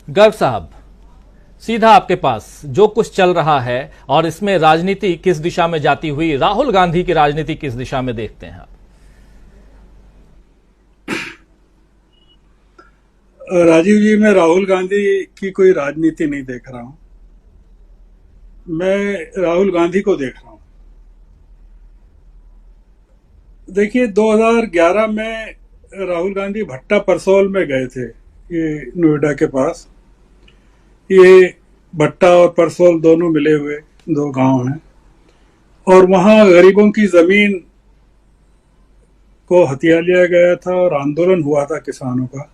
गर्ग साहब, सीधा आपके पास जो कुछ चल रहा है और इसमें राजनीति किस दिशा में जाती हुई, राहुल गांधी की राजनीति किस दिशा में देखते हैं आप? राजीव जी, मैं राहुल गांधी की कोई राजनीति नहीं देख रहा हूं। मैं राहुल गांधी को देख रहा हूं। देखिए, 2011 में राहुल गांधी भट्टा परसोल में गए थे, ये नोएडा के पास। ये भट्टा और परसोल दोनों मिले हुए दो गांव हैं, और वहां गरीबों की जमीन को हथिया लिया गया था और आंदोलन हुआ था किसानों का।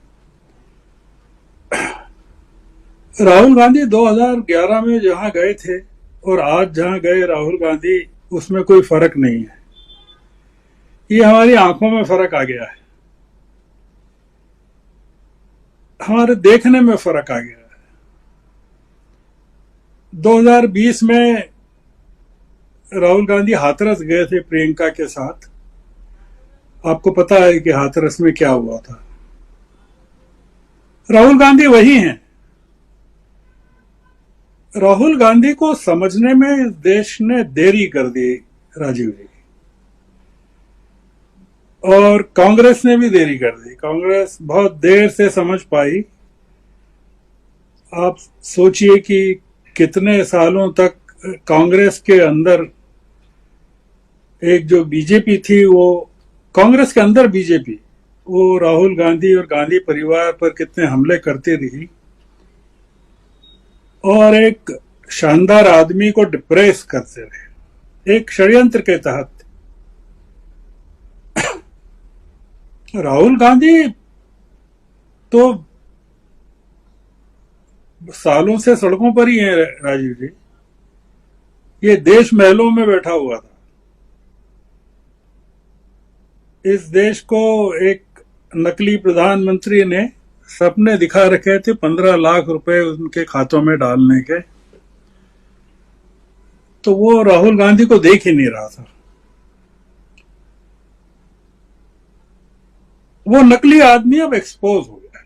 राहुल गांधी 2011 में जहां गए थे और आज जहां गए राहुल गांधी, उसमें कोई फर्क नहीं है। ये हमारी आंखों में फर्क आ गया है, हमारे देखने में फर्क आ गया है। 2020 में राहुल गांधी हाथरस गए थे प्रियंका के साथ। आपको पता है कि हाथरस में क्या हुआ था। राहुल गांधी वही हैं। राहुल गांधी को समझने में इस देश ने देरी कर दी, राजीव जी, और कांग्रेस ने भी देरी कर दी। कांग्रेस बहुत देर से समझ पाई। आप सोचिए कि कितने सालों तक कांग्रेस के अंदर एक जो बीजेपी थी, वो कांग्रेस के अंदर बीजेपी, वो राहुल गांधी और गांधी परिवार पर कितने हमले करती रही और एक शानदार आदमी को डिप्रेस करते रहे, एक षड्यंत्र के तहत। राहुल गांधी तो सालों से सड़कों पर ही है, राजीव जी। ये देश महलों में बैठा हुआ था। इस देश को एक नकली प्रधानमंत्री ने सपने दिखा रखे थे 15 लाख रुपए उनके खातों में डालने के, तो वो राहुल गांधी को देख ही नहीं रहा था। वो नकली आदमी अब एक्सपोज हो गया।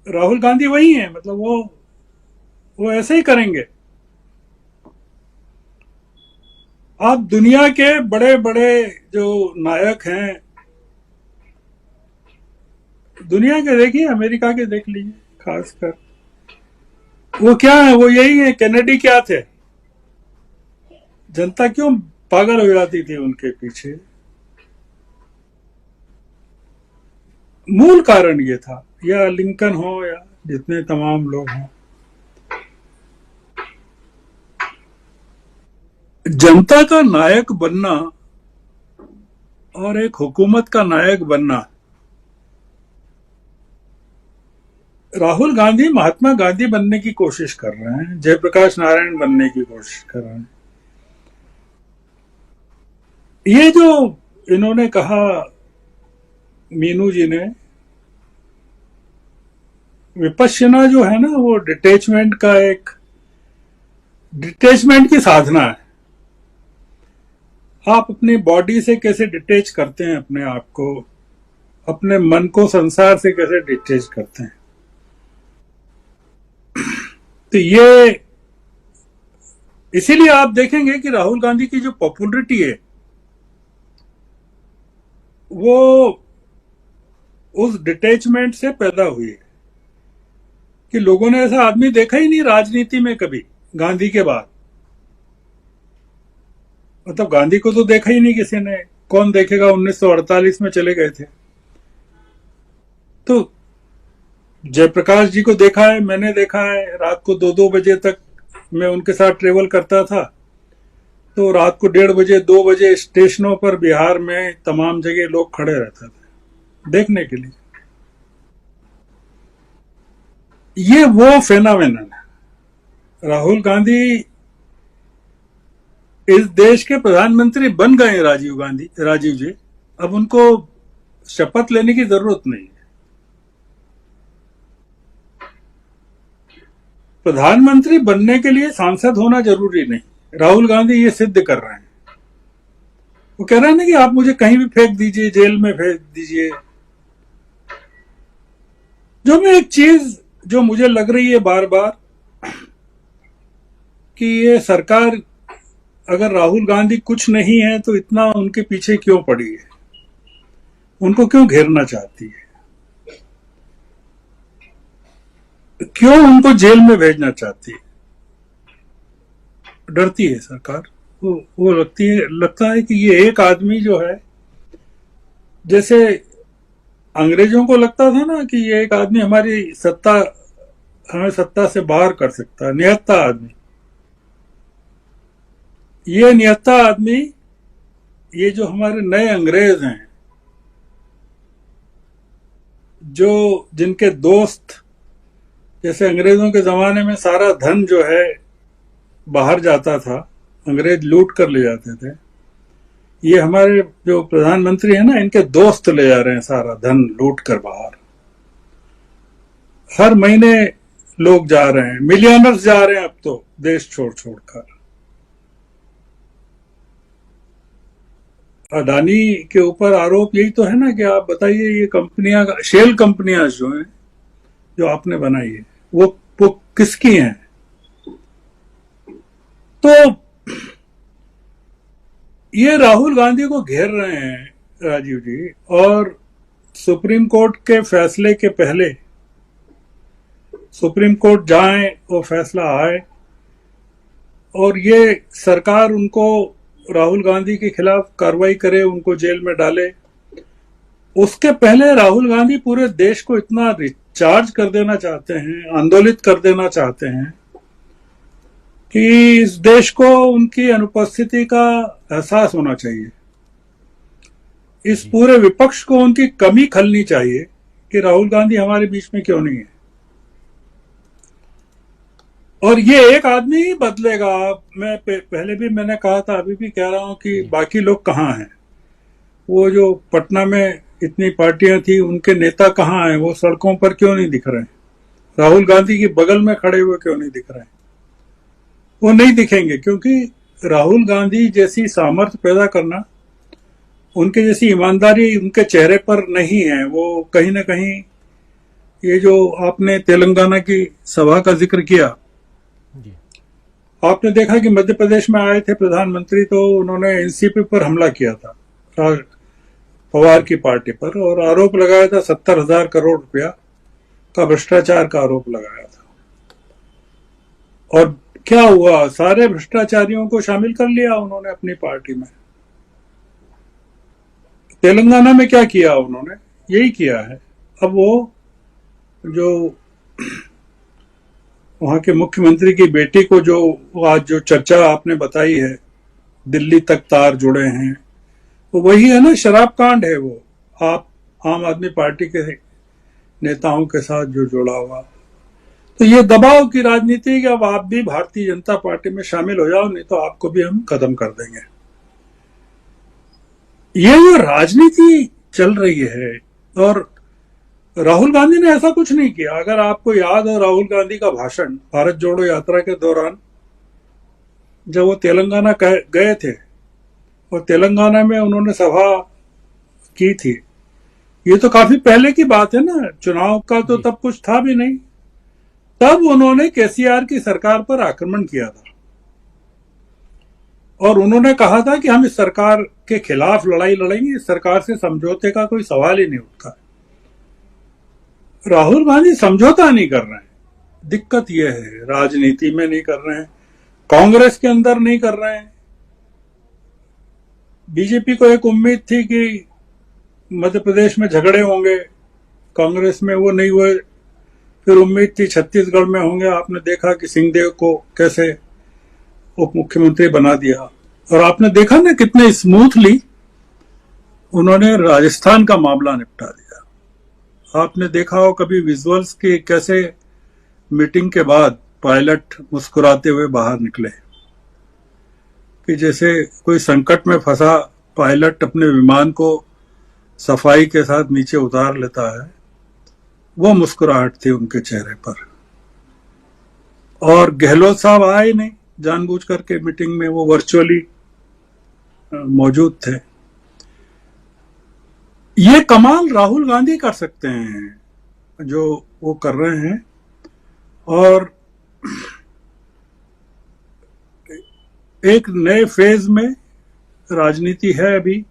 राहुल गांधी वही है, मतलब वो ऐसे ही करेंगे। आप दुनिया के बड़े बड़े जो नायक हैं, दुनिया के देखिए, अमेरिका के देख लीजिए खासकर, वो क्या है, वो यही है। कैनेडी क्या थे? जनता क्यों पागल हो जाती थी उनके पीछे? मूल कारण ये था, या लिंकन हो या जितने तमाम लोग हों, जनता का नायक बनना और एक हुकूमत का नायक बनना। राहुल गांधी महात्मा गांधी बनने की कोशिश कर रहे हैं, जयप्रकाश नारायण बनने की कोशिश कर रहे हैं। ये जो इन्होंने कहा, मीनू जी ने, विपश्यना जो है ना, वो डिटेचमेंट की साधना है। आप अपनी बॉडी से कैसे डिटेच करते हैं अपने आप को, अपने मन को संसार से कैसे डिटेच करते हैं। तो ये इसीलिए आप देखेंगे कि राहुल गांधी की जो पॉपुलरिटी है, वो उस डिटेचमेंट से पैदा हुई है कि लोगों ने ऐसा आदमी देखा ही नहीं राजनीति में कभी गांधी के बाद। मतलब गांधी को तो देखा ही नहीं किसी ने। कौन देखेगा? 1948 में चले गए थे। तो जयप्रकाश जी को देखा है, मैंने देखा है। रात को 2-2 बजे तक मैं उनके साथ ट्रेवल करता था, तो रात को 1:30 बजे 2 बजे स्टेशनों पर बिहार में तमाम जगह लोग खड़े रहते थे देखने के लिए। ये वो फेनोमेनन है। राहुल गांधी इस देश के प्रधानमंत्री बन गए राजीव जी। अब उनको शपथ लेने की जरूरत नहीं है। प्रधानमंत्री बनने के लिए सांसद होना जरूरी नहीं। राहुल गांधी ये सिद्ध कर रहे हैं। वो कह रहे हैं ना कि आप मुझे कहीं भी फेंक दीजिए, जेल में फेंक दीजिए, जो मैं एक चीज जो मुझे लग रही है बार बार कि ये सरकार, अगर राहुल गांधी कुछ नहीं है तो इतना उनके पीछे क्यों पड़ी है, उनको क्यों घेरना चाहती है, क्यों उनको जेल में भेजना चाहती है, डरती है सरकार। वो लगता है कि ये एक आदमी जो है, जैसे अंग्रेजों को लगता था ना कि ये एक आदमी हमें सत्ता से बाहर कर सकता है, निहत्था आदमी। ये निहत्था आदमी, ये जो हमारे नए अंग्रेज हैं, जो जिनके दोस्त, जैसे अंग्रेजों के जमाने में सारा धन जो है बाहर जाता था, अंग्रेज लूट कर ले जाते थे। ये हमारे जो प्रधानमंत्री है ना, इनके दोस्त ले जा रहे हैं सारा धन लूट कर बाहर। हर महीने लोग जा रहे हैं, मिलियनर्स जा रहे हैं अब तो देश छोड़ छोड़कर। अडानी के ऊपर आरोप यही तो है ना कि आप बताइए, ये कंपनियां, शेल कंपनियां जो हैं, जो आपने बनाई है, वो किसकी हैं? तो ये राहुल गांधी को घेर रहे हैं राजीव जी, और सुप्रीम कोर्ट के फैसले के पहले, सुप्रीम कोर्ट जाए, वो फैसला आए और ये सरकार उनको, राहुल गांधी के खिलाफ कार्रवाई करे, उनको जेल में डाले, उसके पहले राहुल गांधी पूरे देश को इतना रिचार्ज कर देना चाहते हैं, आंदोलित कर देना चाहते हैं कि इस देश को उनकी अनुपस्थिति का एहसास होना चाहिए। इस पूरे विपक्ष को उनकी कमी खलनी चाहिए कि राहुल गांधी हमारे बीच में क्यों नहीं है। और ये एक आदमी ही बदलेगा। मैं पहले भी मैंने कहा था, अभी भी कह रहा हूं कि बाकी लोग कहाँ हैं? वो जो पटना में इतनी पार्टियां थी, उनके नेता कहाँ हैं? वो सड़कों पर क्यों नहीं दिख रहे? राहुल गांधी के बगल में खड़े हुए क्यों नहीं दिख रहे? वो नहीं दिखेंगे, क्योंकि राहुल गांधी जैसी सामर्थ्य पैदा करना, उनके जैसी ईमानदारी उनके चेहरे पर नहीं है। वो कहीं ना कहीं, ये जो आपने तेलंगाना की सभा का जिक्र किया, आपने देखा कि मध्य प्रदेश में आए थे प्रधानमंत्री, तो उन्होंने एनसीपी पर हमला किया था, पवार की पार्टी पर, और आरोप लगाया था 70,000 करोड़ रुपया का भ्रष्टाचार का आरोप लगाया था। और क्या हुआ? सारे भ्रष्टाचारियों को शामिल कर लिया उन्होंने अपनी पार्टी में। तेलंगाना में क्या किया उन्होंने? यही किया है। अब वो जो वहां के मुख्यमंत्री की बेटी को जो आज जो चर्चा आपने बताई है, दिल्ली तक तार जुड़े हैं, वो वही है ना, शराब कांड है वो। आप आम आदमी पार्टी के नेताओं के साथ जो जुड़ा हुआ, तो ये दबाव की राजनीति कि अब आप भी भारतीय जनता पार्टी में शामिल हो जाओ, नहीं तो आपको भी हम खत्म कर देंगे। ये जो राजनीति चल रही है, और राहुल गांधी ने ऐसा कुछ नहीं किया। अगर आपको याद हो राहुल गांधी का भाषण भारत जोड़ो यात्रा के दौरान, जब वो तेलंगाना गए थे और तेलंगाना में उन्होंने सभा की थी, ये तो काफी पहले की बात है ना, चुनाव का तो तब कुछ था भी नहीं। तब उन्होंने केसीआर की सरकार पर आक्रमण किया था और उन्होंने कहा था कि हम इस सरकार के खिलाफ लड़ाई लड़ेंगे, इस सरकार से समझौते का कोई सवाल ही नहीं उठता। राहुल गांधी समझौता नहीं कर रहे हैं। दिक्कत यह है, राजनीति में नहीं कर रहे हैं, कांग्रेस के अंदर नहीं कर रहे हैं। बीजेपी को एक उम्मीद थी कि मध्य प्रदेश में झगड़े होंगे, कांग्रेस में वो नहीं हुए। फिर उम्मीद थी छत्तीसगढ़ में होंगे। आपने देखा कि सिंहदेव को कैसे उप मुख्यमंत्री बना दिया, और आपने देखा ना कितने स्मूथली उन्होंने राजस्थान का मामला निपटा दिया। आपने देखा हो कभी विजुअल्स की, कैसे मीटिंग के बाद पायलट मुस्कुराते हुए बाहर निकले, कि जैसे कोई संकट में फंसा पायलट अपने विमान को सफाई के साथ नीचे उतार लेता है, वो मुस्कुराहट थी उनके चेहरे पर। और गहलोत साहब आए नहीं जानबूझ करके मीटिंग में, वो वर्चुअली मौजूद थे। ये कमाल राहुल गांधी कर सकते हैं। जो वो कर रहे हैं, और एक नए फेज में राजनीति है अभी,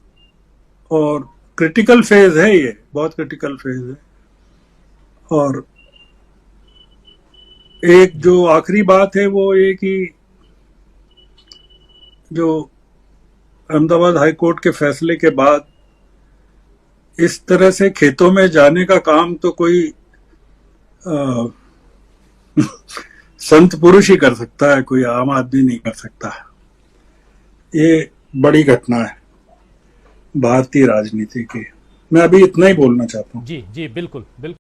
और क्रिटिकल फेज है, ये बहुत क्रिटिकल फेज है। और एक जो आखिरी बात है वो ये कि जो अहमदाबाद हाई कोर्ट के फैसले के बाद इस तरह से खेतों में जाने का काम तो कोई आ, संत पुरुष ही कर सकता है, कोई आम आदमी नहीं कर सकता। ये बड़ी घटना है भारतीय राजनीति की। मैं अभी इतना ही बोलना चाहता हूँ। जी जी, बिल्कुल बिल्कुल।